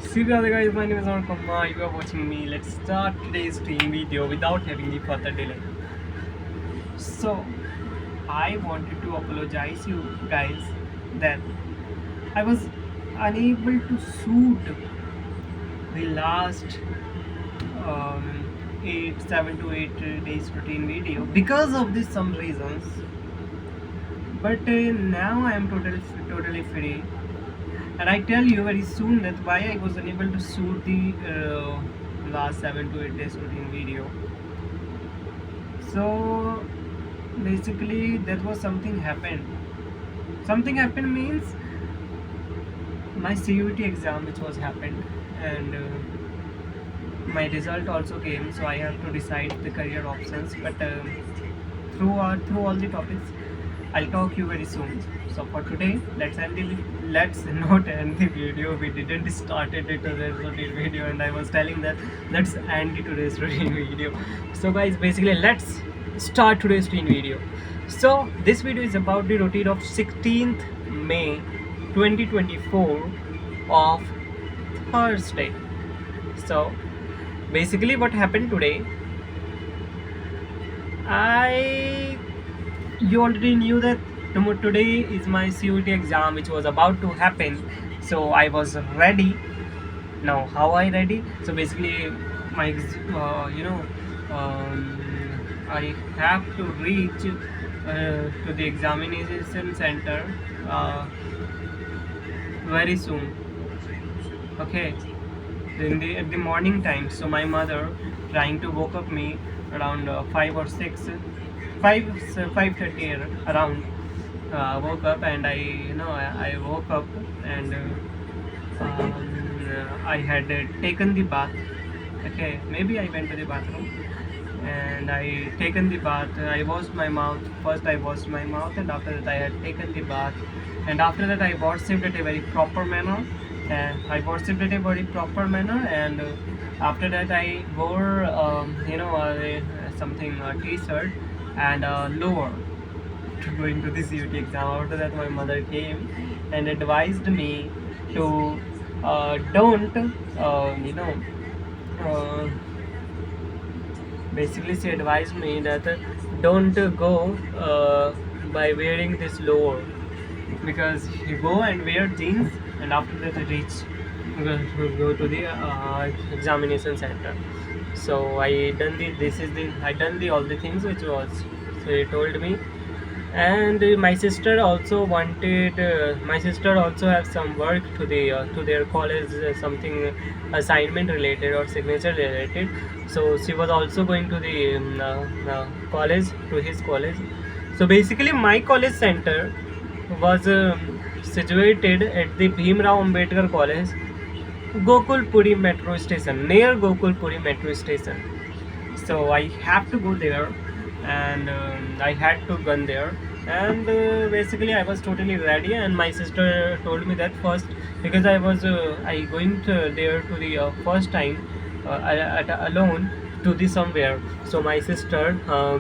See the other guys, my name is Kumar. You are watching me. Let's start today's stream video without having any further delay. So, I wanted to apologize you guys that I was unable to shoot the last 7 to 8 days routine video because of this some reasons. But now I am totally free, and I tell you very soon that why I was unable to shoot the last 7 to 8 days routine video. So basically that was something happened. Something happened means my CUT exam which was happened, and my result also came, so I have to decide the career options. But through all the topics I'll talk you very soon. So for today, let's not end the video. We didn't start it today's routine video, and I was telling that let's end today's routine video. So guys, basically let's start today's routine video. So this video is about the routine of 16th May 2024 of Thursday. So basically what happened today, you already knew that today is my CUT exam which was about to happen, so I was ready. Now how I ready? So basically my I have to reach to the examination center very soon. Okay, at the morning time. So my mother trying to woke up me around 5 or 6, 5:30 around. Woke up, and I woke up, and I had taken the bath. Okay, maybe I went to the bathroom, and I taken the bath. I washed my mouth. First I washed my mouth, and after that I had taken the bath, and after that I worshipped at a very proper manner. And after that I wore something t-shirt and lower to going to the CUT exam. After that my mother came and advised me to don't basically she advised me that don't go by wearing this lower, because you go and wear jeans, and after that go to the examination center. So I done the all the things which was, so he told me. And my sister also wanted my sister also have some work to their college, something assignment related or signature related. So she was also going to the college, to his college. So basically my college center was situated at the Bhimrao Ambedkar College, Gokulpuri metro station, near Gokulpuri metro station. So I have to go there, and I had to gun there. And basically I was totally ready, and my sister told me that first, because I was I going there to the first time alone to the somewhere. So my sister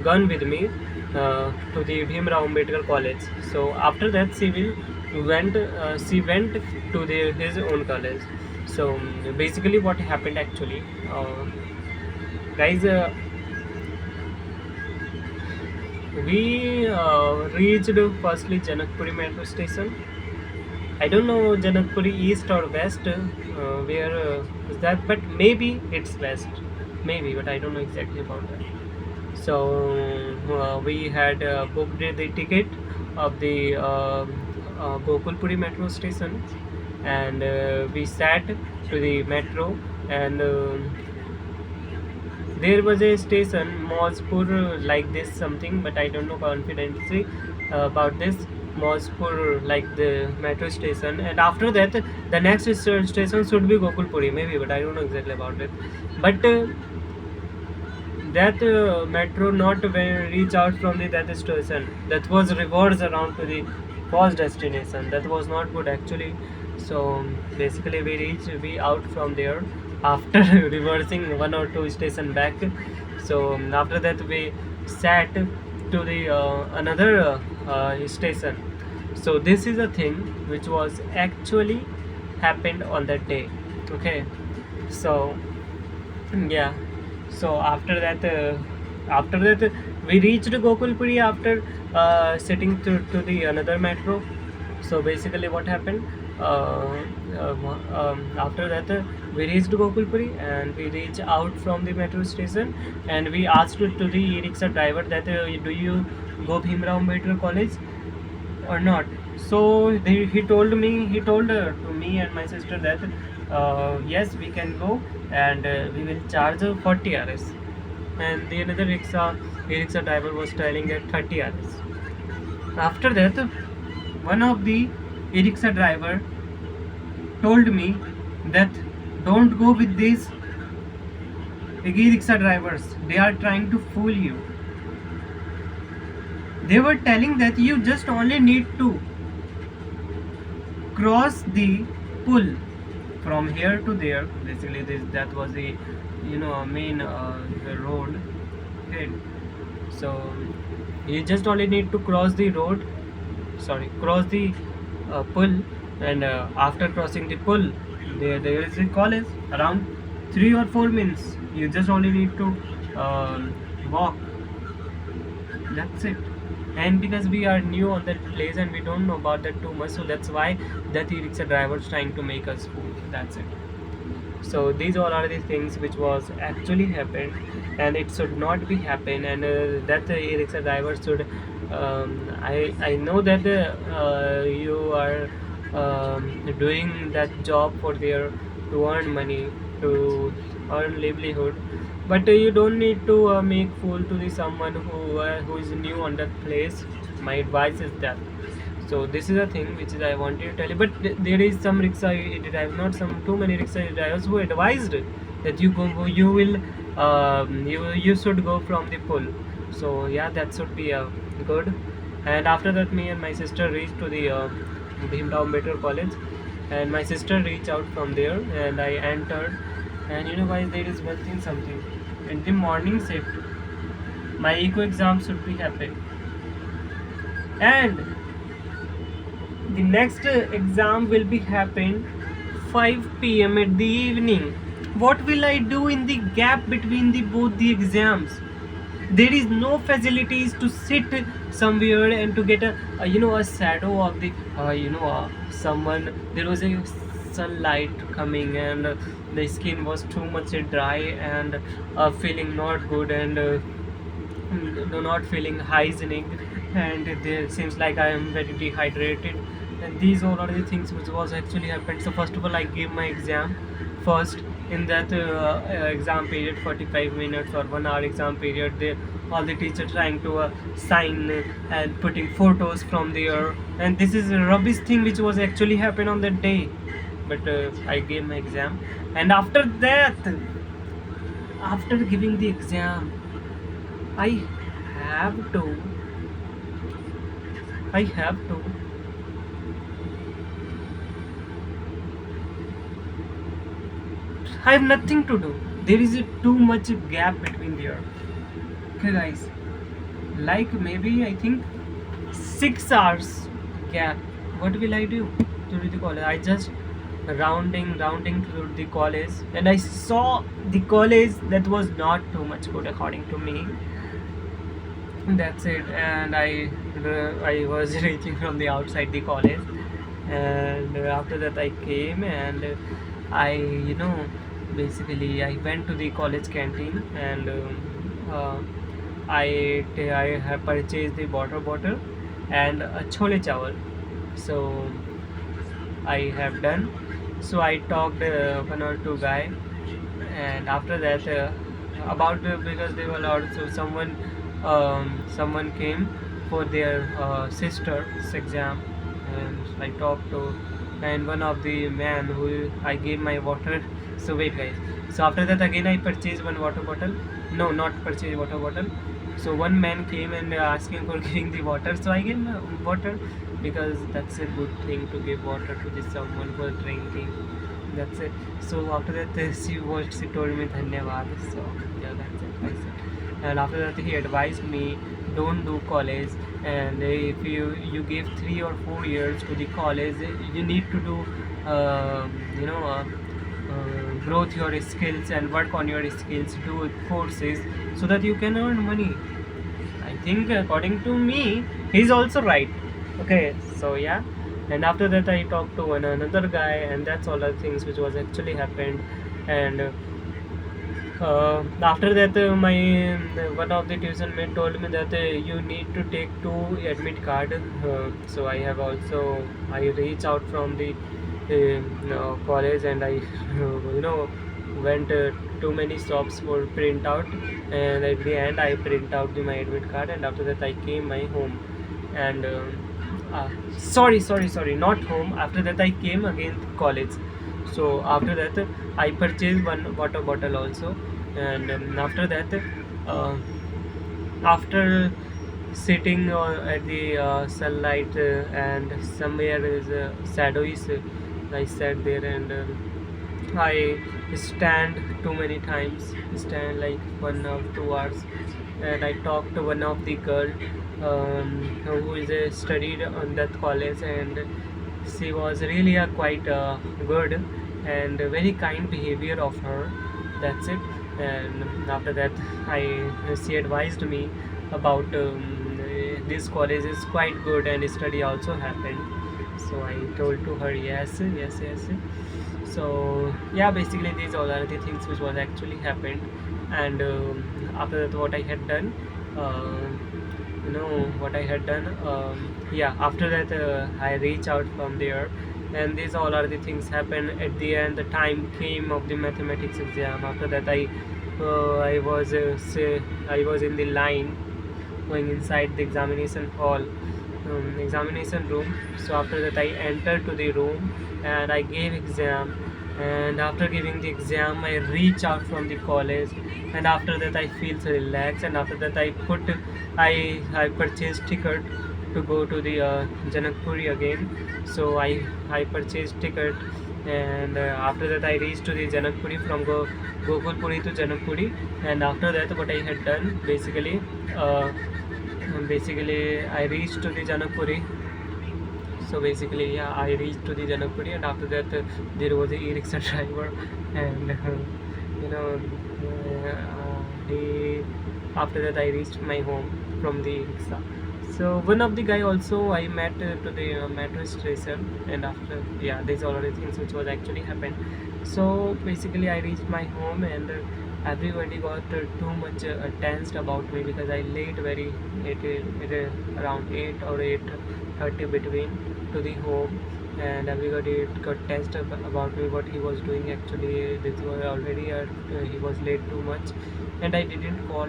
gone with me to the Bhimrao Ambedkar College. So after that she went to his own college. So basically what happened actually, guys, we reached firstly Janakpuri metro station. I don't know Janakpuri east or west, where is that, but maybe it's west, maybe, but I don't know exactly about that. So we had booked the ticket of the Gokulpuri metro station, and we sat to the metro, and there was a station Mozpur like this something, but I don't know confidently about this Mozpur like the metro station. And after that the next station should be Gokulpuri maybe, but I don't know exactly about it. But that metro not reach out from that station, that was reverse around to the first destination. That was not good actually. So basically we out from there after reversing one or two station back. So after that we sat to the another station. So this is a thing which was actually happened on that day. Okay, so yeah, so after that we reached Gokulpuri after sitting to the another metro. So basically what happened, after that we reached Gokulpuri and we reached out from the metro station, and we asked to the e-rickshaw driver that do you go Bhimrao Ambedkar College or not. So he told to me and my sister that yes, we can go, and we will charge 40 Rs. And the another e-rickshaw driver was telling at 30 Rs. After that, one of the e-rickshaw driver told me that don't go with these e-rickshaw drivers. They are trying to fool you. They were telling that you just only need to cross the pull from here to there. Basically that was the main the road. Okay, so you just only need to cross the road, cross the pull, and after crossing the pull there is a college around 3 or 4 minutes. You just only need to walk. That's it. And because we are new on that place and we don't know about that too much, so that's why that e-rickshaw driver is trying to make us fool. That's it. So these all are the things which was actually happened, and it should not be happen. And that the e-rickshaw driver should I know that you are doing that job for their to earn money, to earn livelihood, but you don't need to make fool to the someone who is new on that place. My advice is that. So this is a thing which is I wanted to tell you. But there is some rickshaw drivers, not some too many rickshaw drivers who advised that you will you should go from the pull. So yeah, that should be good. And after that, me and my sister reached to the Bhimrao Ambedkar College, and my sister reached out from there, and I entered. And you know guys, there is one thing, something in the morning shift. My eco exam should be happening, and the next exam will be happened 5 p.m. at the evening. What will I do in the gap between the both the exams? There is no facilities to sit somewhere and to get a shadow of the someone. There was a sunlight coming, and the skin was too much dry and feeling not good, and not feeling hygienic, and it seems like I am very dehydrated. And these all are the things which was actually happened. So first of all, I gave my exam first. In that exam period, 45 minutes or 1 hour exam period, they all the teacher trying to sign and putting photos from there, and this is a rubbish thing which was actually happened on that day. But I gave my exam, and after that, after giving the exam, I have to I have to I have nothing to do. There is too much gap between there. Okay, guys. Like maybe I think 6 hours gap. What will I do to the college? I just rounding to the college, and I saw the college that was not too much good according to me. That's it. And I was reaching from the outside the college, and after that I came, and I basically I went to the college canteen, and uh, I have purchased the water bottle and a chole chawal. So I have done. So I talked one or two guy, and after that about because they were allowed. So someone came for their sister's exam, and I talked to, and one of the man who I gave my water. So wait guys. So after that again I purchased one water bottle. No, not purchase water bottle. So one man came and asking for giving the water. So I gave him water, because that's a good thing to give water to this someone who is drinking. That's it. So after that she told me dhanyavad. So yeah, that's it. I said. And after that he advised me, don't do college, and if you give 3 or 4 years to the college, you need to do uh, you know uh, growth your skills and work on your skills, do courses so that you can earn money. I think according to me, he's also right. Okay, so yeah. And after that, I talked to another guy, and that's all the things which was actually happened. And after that, my one of the tuition mate told me that you need to take two admit card. So I have also I reach out from the college, and I went too many stops for print out, and at the end I print out my admit card, and after that I came my home. And sorry, not home. After that I came again to college. So after that I purchased one water bottle also. And after that, uh, after sitting at the sunlight, and somewhere is shadow is, I sat there, and I stand too many times, stand like 1 or 2 hours, and I talked to one of the girl who is studied on that college, and she was really a quite good and very kind behavior of her. That's it. And after that, I she advised me about this college is quite good and study also happened. So I told to her yes, yes, yes. So yeah, basically these all are the things which was actually happened. And after that, what I had done, uh, what I had done, yeah, after that I reach out from there, and these all are the things happen. At the end, the time came of the mathematics exam. After that, I was in the line going inside the examination hall, examination room. So after that I entered to the room, and I gave exam. And after giving the exam, I reach out from the college, and after that I feel so relaxed. And after that I purchased ticket to go to the Janakpuri again. So I purchased ticket, and after that I reached to the Janakpuri from Gokulpuri to Janakpuri. And after that, what I had done, basically I reached to the Janakpuri. So basically, yeah, I reached to the Janakpuri, and after that, there was a e-rickshaw driver, and you know, he. After that, I reached my home from the rickshaw. So one of the guy also I met to the metro station, and after, yeah, these all are the things which was actually happened. So basically, I reached my home, and everybody got too much tensed about me because I late very around 8 or 8:30 between to the home. And everybody got tensed about me what he was doing. Actually, this was already he was late too much, and I didn't call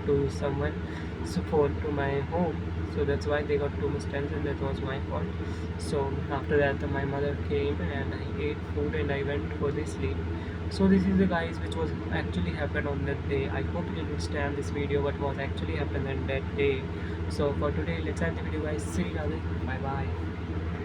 to someone so phone to my home. So that's why they got too much tense, and that was my fault. So after that, my mother came, and I ate food, and I went for the sleep. So this is the guys which was actually happened on that day. I hope you understand this video what was actually happened on that day. So for today, let's end the video, guys. See you guys. Bye bye.